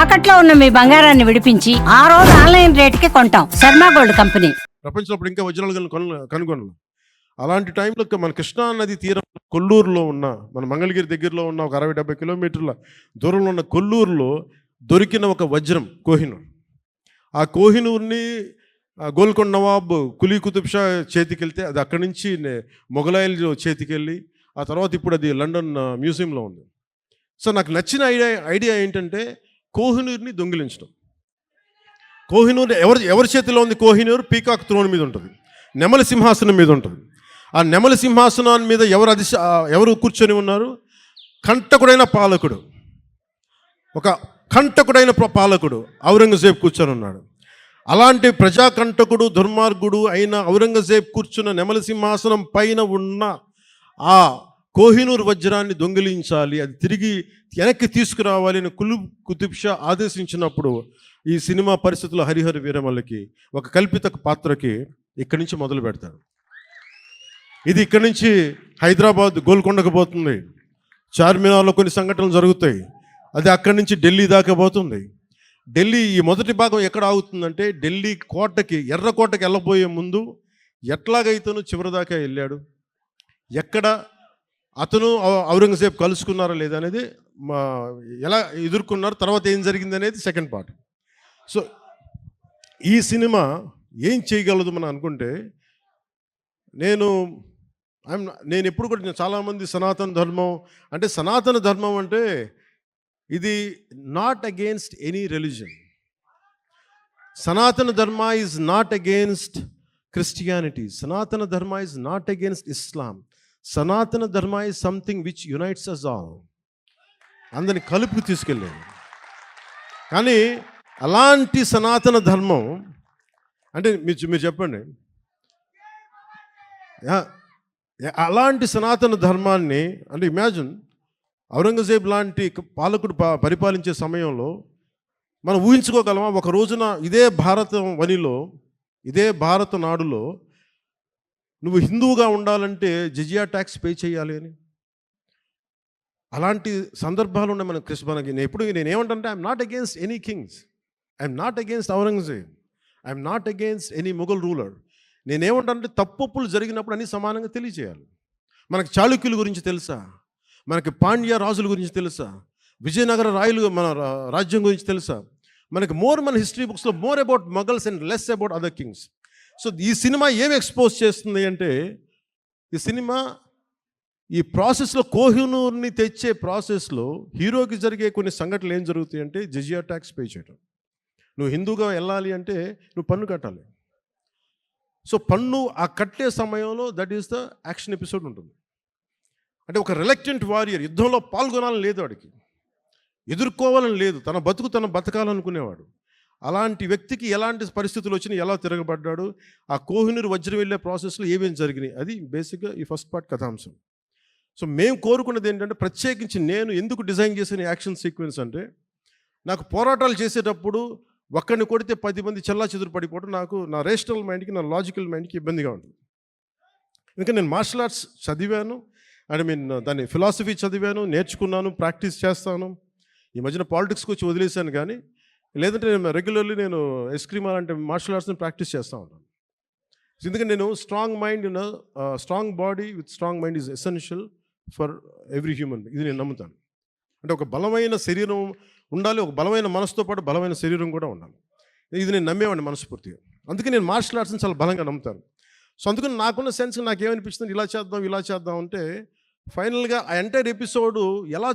తాకట్లో ఉన్న మీ బంగారాన్ని విడిపించి ఆ రోజు ఆన్లైన్ రేటుకి కొంటాం. Sharma gold company. ప్రపంచంలో ఇప్పుడు ఇంకా వజ్రాలు కనుగొనలు. అలాంటి టైంలో మన కృష్ణా నది తీరం కొల్లూరులో ఉన్న, మన మంగళగిరి దగ్గరలో ఉన్న ఒక 60-70 కిలోమీటర్ల దూరంలో ఉన్న కొల్లూరులో దొరికిన ఒక వజ్రం కోహినూర్. ఆ కోహినూర్ని గోల్కొండ నవాబ్ కులీ కుతుబ్ షా చేతికి వెళ్తే అది అక్కడి నుంచి మొఘలాయిల చేతికి వెళ్ళి ఆ తర్వాత ఇప్పుడు అది లండన్ మ్యూజియంలో ఉంది. సో నాకు నచ్చిన ఐడియా ఏంటంటే కోహినూర్ని దొంగిలించడం. కోహినూర్ ఎవరి చేతిలో ఉంది? కోహినూర్ పీకాక్ త్రోన్ మీద ఉంటుంది, నెమలి సింహాసనం మీద ఉంటుంది. ఆ నెమలి సింహాసనం మీద ఎవరు కూర్చొని ఉన్నారు? కంటకుడైన పాలకుడు, ఒక కంటకుడైన పాలకుడు ఔరంగజేబ్ కూర్చొని ఉన్నాడు. అలాంటి ప్రజాకంటకుడు దుర్మార్గుడు అయిన ఔరంగజేబ్ కూర్చున్న నెమలి సింహాసనం పైన ఉన్న ఆ కోహినూర్ వజ్రాన్ని దొంగిలించాలి, అది తిరిగి వెనక్కి తీసుకురావాలి అని కులీ కుతుబ్ షా ఆదేశించినప్పుడు ఈ సినిమా పరిస్థితుల్లో హరిహర వీరమల్లకి ఒక కల్పిత పాత్రకి ఇక్కడి నుంచి మొదలు పెడతాడు. ఇది ఇక్కడి నుంచి హైదరాబాద్ గోల్కొండకు పోతుంది, చార్మినార్లో కొన్ని సంఘటనలు జరుగుతాయి, అది అక్కడి నుంచి ఢిల్లీ దాకా పోతుంది. ఢిల్లీ ఈ మొదటి భాగం ఎక్కడ ఆగుతుందంటే ఢిల్లీ కోటకి, ఎర్రకోటకి వెళ్ళబోయే ముందు ఎట్లాగైతేనూ చివరి దాకా వెళ్ళాడు, ఎక్కడ అతను ఔరంగజేబ్ కలుసుకున్నారా లేదా అనేది, ఎలా ఎదుర్కొన్నారు, తర్వాత ఏం జరిగింది అనేది సెకండ్ పార్ట్. సో ఈ సినిమా ఏం చేయగలదు మనం అనుకుంటే, నేను ఎప్పుడు కూడా చాలామంది సనాతన ధర్మం అంటే ఇది నాట్ అగేన్స్ట్ ఎనీ రిలీజన్. సనాతన Dharma is not against Christianity. సనాతన Dharma is not against Islam. Sanatana Dharma is something which unites us all. అందరిని కలుపుకు తీసుకెళ్ళాడు. కానీ అలాంటి సనాతన ధర్మం అంటే మీరు చెప్పండి, అలాంటి సనాతన ధర్మాన్ని అంటే ఇమాజిన్ ఔరంగజేబ్ లాంటి పాలకుడు పరిపాలించే సమయంలో మనం ఊహించుకోగలమా? ఒక రోజున ఇదే భారత వనిలో, ఇదే భారత నాడులో నువ్వు హిందువుగా ఉండాలంటే జిజియా ట్యాక్స్ పే చేయాలి అని. అలాంటి సందర్భాలు ఉన్నాయి మనకి. నేనేమంటే I'm not against any kings, I'm not against Aurangzeb, I'm not against any Mughal ruler. నేనేమంటానంటే తప్పులు జరిగినప్పుడు అన్నీ సమానంగా తెలియజేయాలి. మనకు చాళుక్యుల గురించి తెలుసా? మనకి పాండ్య రాజుల గురించి తెలుసా? విజయనగర రాయలు మన రాజ్యం గురించి తెలుసా? మనకి మన హిస్టరీ బుక్స్లో more about Mughals and less about other Kings. So ఈ సినిమా ఏమి ఎక్స్పోజ్ చేస్తుంది అంటే, ఈ సినిమా ఈ ప్రాసెస్లో కోహినూర్ని తెచ్చే ప్రాసెస్లో హీరోకి జరిగే కొన్ని సంఘటనలు ఏం జరుగుతాయి అంటే, జిజియా ట్యాక్స్ పే చేయడం. నువ్వు హిందూగా వెళ్ళాలి అంటే నువ్వు పన్ను కట్టాలి. సో పన్ను ఆ కట్టే సమయంలో that is the action episode ఉంటుంది. అంటే ఒక రిలక్టెంట్ వారియర్, యుద్ధంలో పాల్గొనాలని లేదు వాడికి, ఎదుర్కోవాలని లేదు, తన బతకాలనుకునేవాడు. అలాంటి వ్యక్తికి ఎలాంటి పరిస్థితులు వచ్చినా ఎలా తిరగబడ్డాడు, ఆ కోహినూర్ వజ్రం వెళ్ళే ప్రాసెస్లో ఏమేమి జరిగినాయి, అది బేసిక్గా ఈ ఫస్ట్ పార్ట్ కథాంశం. సో మేము కోరుకున్నది ఏంటంటే, ప్రత్యేకించి నేను ఎందుకు డిజైన్ చేసిన యాక్షన్ సీక్వెన్స్ అంటే, నాకు పోరాటాలు చేసేటప్పుడు ఒక్కడిని కొడితే 10 మంది చెల్లా చెదురు పడిపోవడం నాకు, నా రేషనల్ మైండ్కి, నా లాజికల్ మైండ్కి ఇబ్బందిగా ఉంటుంది. ఇంకా నేను మార్షల్ ఆర్ట్స్ చదివాను, దాన్ని ఫిలాసఫీ చదివాను, నేర్చుకున్నాను, ప్రాక్టీస్ చేస్తాను. ఈ మధ్యన పాలిటిక్స్కి వచ్చి వదిలేశాను. కానీ లేదంటే నేను రెగ్యులర్లీ ఎస్క్రీమ్ అంటే మార్షల్ ఆర్ట్స్ని ప్రాక్టీస్ చేస్తూ ఉంటాను. ఎందుకంటే నేను strong body with strong mind is essential for every human. ఇది నేను నమ్ముతాను. అంటే ఒక బలమైన శరీరం ఉండాలి, ఒక బలమైన మనసుతో పాటు బలమైన శరీరం కూడా ఉండాలి. ఇది నేను నమ్మేవాడిని మనస్ఫూర్తిగా. అందుకే నేను మార్షల్ ఆర్ట్స్ని చాలా బలంగా నమ్ముతాను. సో అందుకని నాకున్న సెన్స్ నాకేమనిపిస్తుంది, ఇలా చేద్దాం అంటే ఫైనల్గా ఆ ఎంటైర్ ఎపిసోడ్ ఎలా